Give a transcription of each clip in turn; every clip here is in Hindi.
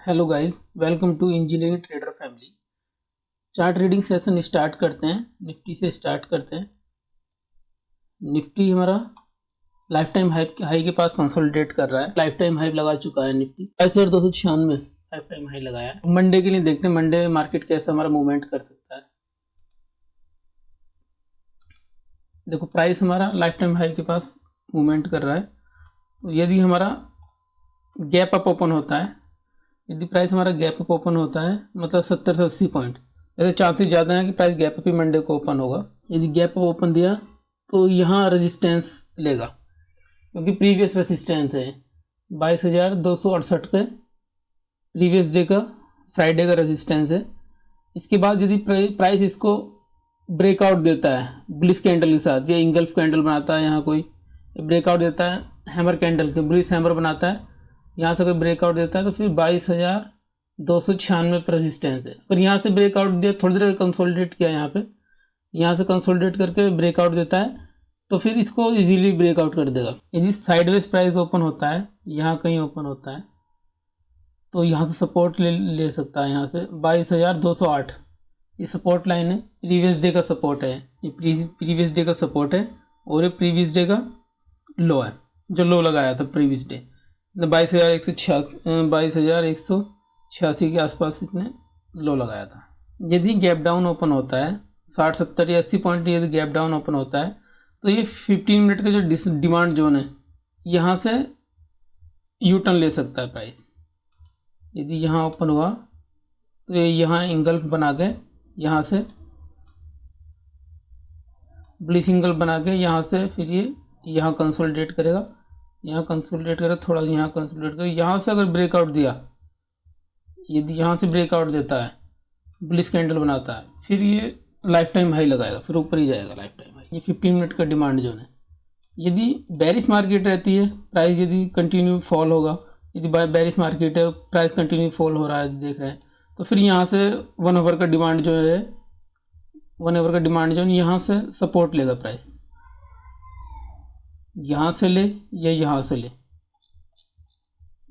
Hello guys, welcome to engineering trader family. Chart reading session start करते हैं। निफ्टी से स्टार्ट करते हैं। निफ्टी हमारा लाइफ टाइम हाई के पास कंसोलिडेट कर रहा है। लाइफ टाइम हाई लगा चुका है निफ्टी 2296 लाइफ टाइम हाई लगाया है। मंडे के लिए देखते हैं मंडे मार्केट कैसे हमारा मूवमेंट कर सकता है। देखो प्राइस हमारा लाइफ टाइम हाई के पास मूवमेंट कर रहा है। तो यदि हमारा गैप अप ओपन होता है, यदि प्राइस हमारा गैप अप ओपन होता है मतलब 70 से 80 पॉइंट, वैसे चांसेस ज़्यादा हैं कि प्राइस गैप अप ही मंडे को ओपन होगा। यदि गैप अप ओपन दिया तो यहाँ रेजिस्टेंस लेगा, क्योंकि प्रीवियस रेजिस्टेंस है 22,268 पे प्रीवियस डे का, फ्राइडे का रेजिस्टेंस है। इसके बाद यदि प्राइस इसको ब्रेकआउट देता है बुलिश कैंडल के साथ, या इंगल्फ कैंडल बनाता है, यहाँ कोई ब्रेकआउट देता है हैमर कैंडल के, बुलिश हैमर बनाता है, यहाँ से अगर ब्रेकआउट देता है तो फिर 22,296 पर रेजिस्टेंस है। अगर यहाँ से ब्रेकआउट दिया, थोड़ी देर कंसोलिडेट किया, यहाँ से कंसोलिडेट करके ब्रेकआउट देता है तो फिर इसको इजीली ब्रेकआउट कर देगा। यदि साइडवेज प्राइस ओपन होता है, यहाँ कहीं ओपन होता है, तो यहाँ से सपोर्ट ले सकता है। यहाँ से 22,208 ये सपोर्ट लाइन है, प्रीवियस डे का सपोर्ट है, ये प्रीवियस डे का सपोर्ट है और ये प्रीवियस डे का लो है, जो लो लगाया था प्रीवियस डे 22,186 के आसपास इसने लो लगाया था। यदि गैप डाउन ओपन होता है 60, 70 या 80 पॉइंट, यदि गैप डाउन ओपन होता है तो ये 15 मिनट का जो डिमांड जोन है, यहाँ से यू टर्न ले सकता है प्राइस। यदि यहाँ ओपन हुआ तो ये यहाँ इंगल्फ बना के, यहाँ से बुलिश इंगल्फ बना के, यहाँ से फिर ये यहाँ कंसोलिडेट करेगा, यहाँ कंसोलिडेट करेगा, थोड़ा यहाँ कंसोलिडेट करेगा, यहाँ से अगर ब्रेकआउट दिया, यदि यहाँ से ब्रेकआउट देता है, बुलिश कैंडल बनाता है, फिर ये लाइफ टाइम हाई लगाएगा, फिर ऊपर ही जाएगा लाइफ टाइम हाई। ये 15 मिनट का डिमांड जोन है। यदि बेरिश मार्केट रहती है, प्राइस यदि कंटिन्यू फॉल होगा, यदि बेरिश मार्केट है, प्राइस कंटिन्यू फॉल हो रहा है, देख रहे हैं, तो फिर यहाँ से 1 आवर का डिमांड जो है, 1 आवर का डिमांड जोन, यहाँ से सपोर्ट लेगा प्राइस, यहाँ से ले या यहाँ से ले,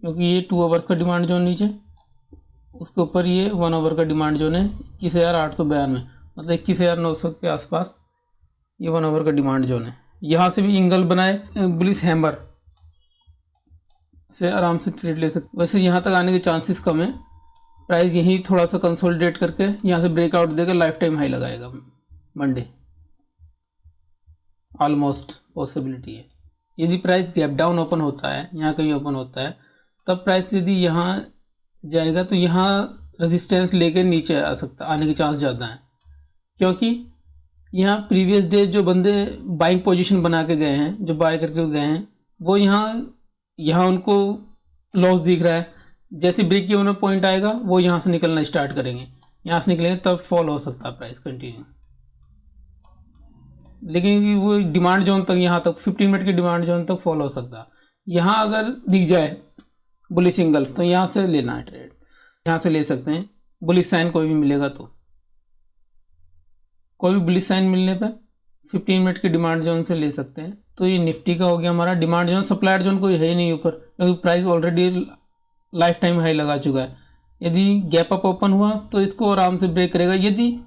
क्योंकि ये 2 आवर्स का डिमांड जोन नीचे, उसके ऊपर ये 1 आवर का डिमांड जोन है 21,892, मतलब 21,900 के आसपास ये 1 आवर का डिमांड जोन है। यहाँ से भी इंगल बनाए बुलिश हैमर से आराम से ट्रेड ले सकते। वैसे यहाँ तक आने के चांसेस कम है। प्राइस यहीं थोड़ा सा कंसोलिडेट करके यहाँ से ब्रेकआउट देकर लाइफ टाइम हाई लगाएगा मंडे, ऑलमोस्ट पॉसिबिलिटी है। यदि प्राइस गैप डाउन ओपन होता है, यहाँ कहीं ओपन होता है, तब प्राइस यदि यहाँ जाएगा तो यहाँ रेजिस्टेंस लेके नीचे आ सकता, आने के चांस ज़्यादा हैं, क्योंकि यहाँ प्रीवियस डे जो बंदे बाइंग पोजीशन बना के गए हैं, जो बाय करके गए हैं, वो यहाँ उनको लॉस दिख रहा है। जैसे ब्रेक इवन पॉइंट आएगा वो यहाँ से निकलना स्टार्ट करेंगे, यहाँ से निकलेंगे तब फॉल हो सकता है प्राइस कंटिन्यू। लेकिन वो डिमांड जोन तक, यहाँ तक 15 मिनट की डिमांड जोन तक फॉल हो सकता है। यहाँ अगर दिख जाए बुलिश इंगल्फ तो यहाँ से लेना है ट्रेड, यहाँ से ले सकते हैं। बुलिश साइन कोई भी मिलेगा तो, कोई भी बुलिश साइन मिलने पर 15 मिनट की डिमांड जोन से ले सकते हैं। तो ये निफ्टी का हो गया हमारा डिमांड जोन। सप्लायर जोन कोई है ही नहीं ऊपर, क्योंकि price already life time high लगा चुका है। यदि गैप अप ओपन हुआ तो इसको आराम से ब्रेक करेगा। यदि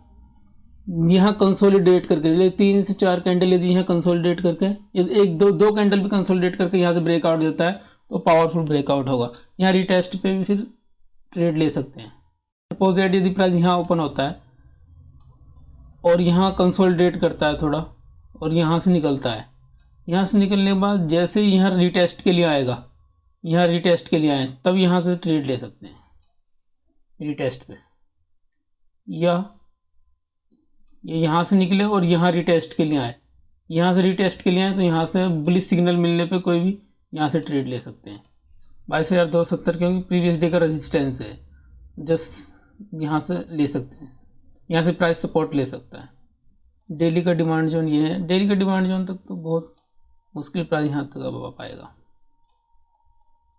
यहाँ कंसोलिडेट करके 3 से 4 कैंडल, यदि यहाँ कंसोलिडेट करके, यदि 1-2 कैंडल भी कंसोलिडेट करके यहाँ से ब्रेकआउट देता है तो पावरफुल ब्रेकआउट होगा। यहाँ रिटेस्ट पे भी फिर ट्रेड ले सकते हैं। सपोज दैट यदि प्राइस यहाँ ओपन होता है और यहाँ कंसोलिडेट करता है थोड़ा और यहाँ से निकलता है, यहाँ से निकलने के बाद जैसे ही यहाँ रिटेस्ट के लिए आएगा, यहाँ रिटेस्ट के लिए आए, तब यहाँ से ट्रेड ले सकते हैं रिटेस्ट पे। या ये यहाँ से निकले और यहाँ रिटेस्ट के लिए आए, यहाँ से रिटेस्ट के लिए आए तो यहाँ से बुलिश सिग्नल मिलने पे कोई भी यहाँ से ट्रेड ले सकते हैं 22,270, क्योंकि प्रीवियस डे का रेजिस्टेंस है, जस्ट यहाँ से ले सकते हैं। यहाँ से प्राइस सपोर्ट ले सकता है। डेली का डिमांड जोन ये है। डेली का डिमांड जोन तक तो बहुत मुश्किल प्राइस यहाँ तक अब आ पाएगा,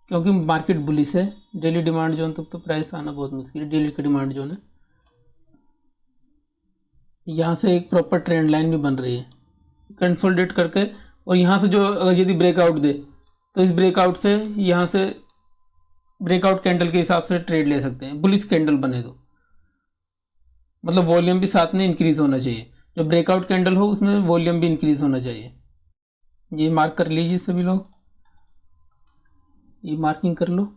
क्योंकि मार्केट बुलिश है। डेली डिमांड जोन तक तो प्राइस आना बहुत मुश्किल है। डेली का डिमांड जोन है, यहाँ से एक प्रॉपर ट्रेंड लाइन भी बन रही है कंसोलिडेट करके, और यहाँ से जो अगर यदि ब्रेकआउट दे तो इस ब्रेकआउट से यहाँ से ब्रेकआउट कैंडल के हिसाब से ट्रेड ले सकते हैं। बुलिश कैंडल बने तो मतलब वॉल्यूम भी साथ में इंक्रीज होना चाहिए। जो ब्रेकआउट कैंडल हो उसमें वॉल्यूम भी इंक्रीज होना चाहिए। ये मार्क कर लीजिए सभी लोग, ये मार्किंग कर लो।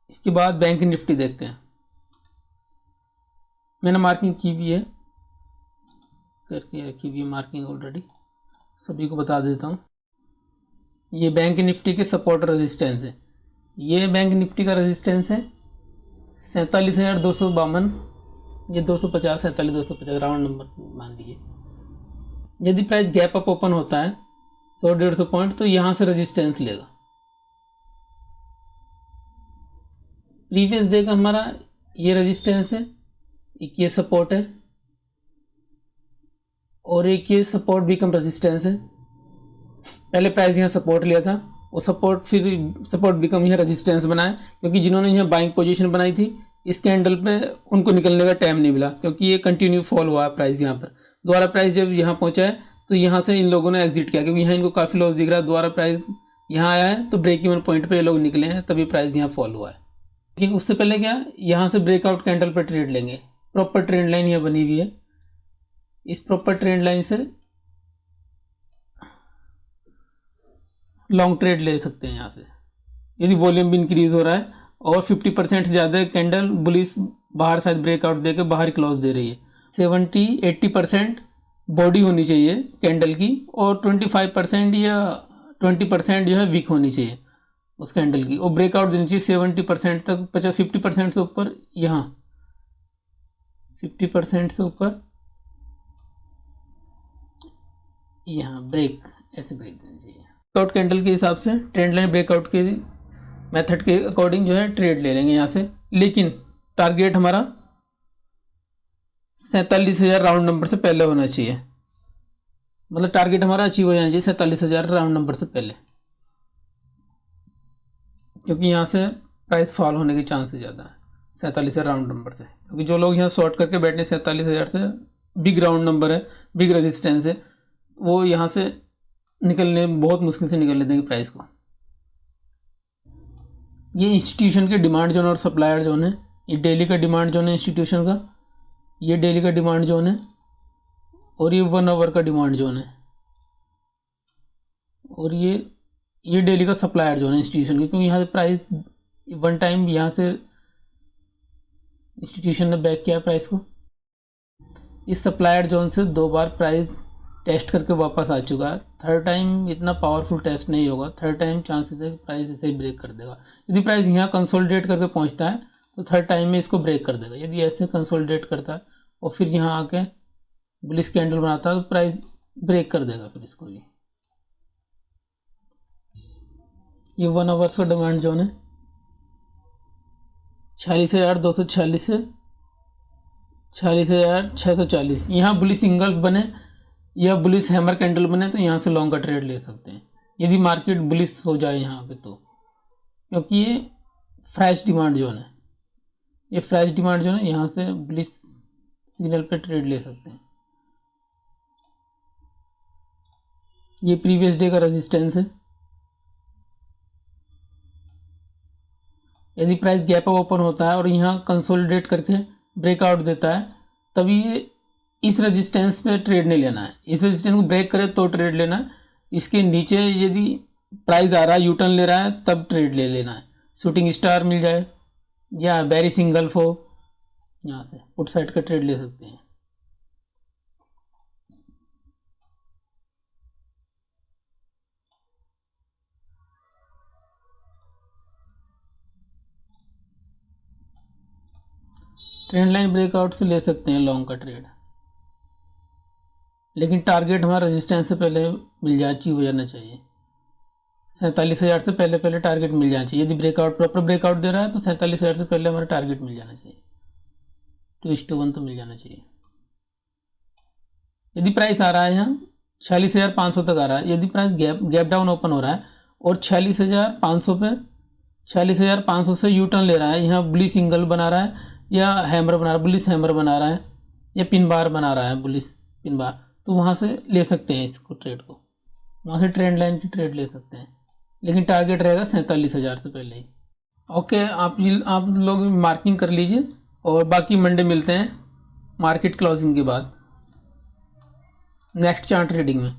इसके बाद बैंक निफ्टी देखते हैं। मैंने मार्किंग की भी है, करके रखी हुई मार्किंग ऑलरेडी, सभी को बता देता हूँ। ये बैंक निफ्टी के सपोर्ट रेजिस्टेंस है। ये बैंक निफ्टी का रेजिस्टेंस है 47,252, ये 250, 47,250 राउंड नंबर मान लीजिए। यदि प्राइस गैप अप ओपन होता है 100-150 पॉइंट तो यहाँ से रेजिस्टेंस लेगा। प्रीवियस डे का हमारा ये रेजिस्टेंस है, एक ये सपोर्ट है और एक ये सपोर्ट बिकम रेजिस्टेंस है। पहले प्राइस यहाँ सपोर्ट लिया था, वो सपोर्ट फिर सपोर्ट बिकम यहाँ रेजिस्टेंस बनाया, क्योंकि जिन्होंने यहाँ बाइंग पोजीशन बनाई थी इस कैंडल पे उनको निकलने का टाइम नहीं मिला, क्योंकि ये कंटिन्यू फॉल हुआ है प्राइस। यहाँ पर दोबारा प्राइस जब यहाँ पहुँचा है तो यहाँ से इन लोगों ने एग्जिट किया, क्योंकि यहाँ इनको काफ़ी लॉस दिख रहा है। दोबारा प्राइस यहाँ आया है तो ब्रेक इवन पॉइंट पे ये लोग निकले हैं, तभी प्राइस यहाँ फॉल हुआ है। लेकिन उससे पहले क्या, यहाँ से ब्रेकआउट कैंडल पर ट्रेड लेंगे। प्रॉपर ट्रेंड लाइन यहाँ बनी हुई है, इस प्रॉपर ट्रेंड लाइन से लॉन्ग ट्रेड ले सकते हैं यहाँ से, यदि वॉल्यूम भी इंक्रीज हो रहा है और 50% से ज़्यादा कैंडल बुलिश बाहर शायद ब्रेकआउट दे के बाहर क्लोज दे रही है। 70-80% बॉडी होनी चाहिए कैंडल की और 25% या 20% जो है वीक होनी चाहिए उस कैंडल की, और ब्रेकआउट देनी चाहिए 70% तक, 50% से ऊपर, यहाँ 50% से ऊपर यहाँ ब्रेक, ऐसे ब्रेक देना चाहिए। ब्रेकआउट कैंडल के हिसाब से ट्रेंड लाइन ब्रेकआउट के मेथड के अकॉर्डिंग जो है ट्रेड ले लेंगे यहाँ से। लेकिन टारगेट हमारा 47,000 राउंड नंबर से पहले होना चाहिए, मतलब टारगेट हमारा अचीव हो जाना चाहिए 47,000 राउंड नंबर से पहले, क्योंकि यहाँ से प्राइस फॉल होने के चांसेस ज़्यादा है 47,000 राउंड नंबर से। क्योंकि जो लोग यहाँ शॉर्ट करके बैठे 47,000 से, बिग राउंड नंबर है, बिग रेजिस्टेंस है, वो यहाँ से निकलने बहुत मुश्किल से निकल लेते हैं प्राइस को। ये इंस्टीट्यूशन के डिमांड जोन और सप्लायर जोन है। ये डेली का डिमांड जोन है इंस्टीट्यूशन का, ये डेली का डिमांड जोन है, और ये 1 आवर का डिमांड जोन है, और ये डेली का सप्लायर जोन है इंस्टीट्यूशन की। क्योंकि यहाँ से प्राइस वन टाइम यहाँ से इंस्टीट्यूशन ने बैक किया प्राइस को, इस सप्लायर जोन से 2 बार प्राइस टेस्ट करके वापस आ चुका है। थर्ड टाइम इतना पावरफुल टेस्ट नहीं होगा, थर्ड टाइम चांसेस है कि प्राइस ऐसे ही ब्रेक कर देगा। यदि प्राइस यहाँ कंसोलिडेट करके पहुँचता है तो थर्ड टाइम में इसको ब्रेक कर देगा। यदि ऐसे कंसोलिडेट करता है और फिर यहाँ आके बुलिश कैंडल बनाता है तो प्राइस ब्रेक कर देगा फिर इसको भी। ये 1 आवर्स का डिमांड जोन है 46,246 से 46,640। यहाँ बुलिश इंगल्फ बने या बुलिश हैमर कैंडल बने तो यहाँ से लॉन्ग का ट्रेड ले सकते हैं, यदि मार्केट बुलिश हो जाए यहाँ पे तो, क्योंकि ये फ्रेश डिमांड जोन है। ये फ्रेश डिमांड जोन है, यहाँ से बुलिश सिग्नल पे ट्रेड ले सकते हैं। ये प्रीवियस डे का रेजिस्टेंस है। यदि प्राइस गैप अप ओपन होता है और यहाँ कंसोलिडेट करके ब्रेकआउट देता है, तभी ये इस रेजिस्टेंस पे ट्रेड नहीं लेना है। इस रेजिस्टेंस को ब्रेक करे तो ट्रेड लेना है। इसके नीचे यदि प्राइस आ रहा है, यू टर्न ले रहा है, तब ट्रेड ले लेना है। शूटिंग स्टार मिल जाए या बेरी सिंगल्फ हो, यहाँ से पुट साइड का ट्रेड ले सकते हैं। ट्रेंड लाइन ब्रेकआउट से ले सकते हैं लॉन्ग का ट्रेड, लेकिन टारगेट हमारा रेजिस्टेंस से पहले मिल जाए, अचीव हो जाना चाहिए। 47,000 से पहले टारगेट मिल जाना चाहिए। यदि ब्रेकआउट प्रॉपर ब्रेकआउट दे रहा है तो 47,000 से पहले हमारा टारगेट मिल जाना चाहिए, 2:1 तो मिल जाना चाहिए। यदि प्राइस आ रहा है यहाँ 46,500 तक आ रहा है, यदि प्राइस गैप डाउन ओपन हो रहा है और 46,500 पे 46,500 से यू टर्न ले रहा है, यहाँ बुलिश सिंगल बना रहा है या हैमर बना रहा है, बुलिश हैमर बना रहा है या पिन बार बना रहा है, बुलिश पिन बार, तो वहाँ से ले सकते हैं इसको ट्रेड को। वहाँ से ट्रेंड लाइन की ट्रेड ले सकते हैं, लेकिन टारगेट रहेगा 47,000 से पहले ही। ओके, आप लोग मार्किंग कर लीजिए और बाकी मंडे मिलते हैं मार्केट क्लोजिंग के बाद नेक्स्ट चार्ट रीडिंग में।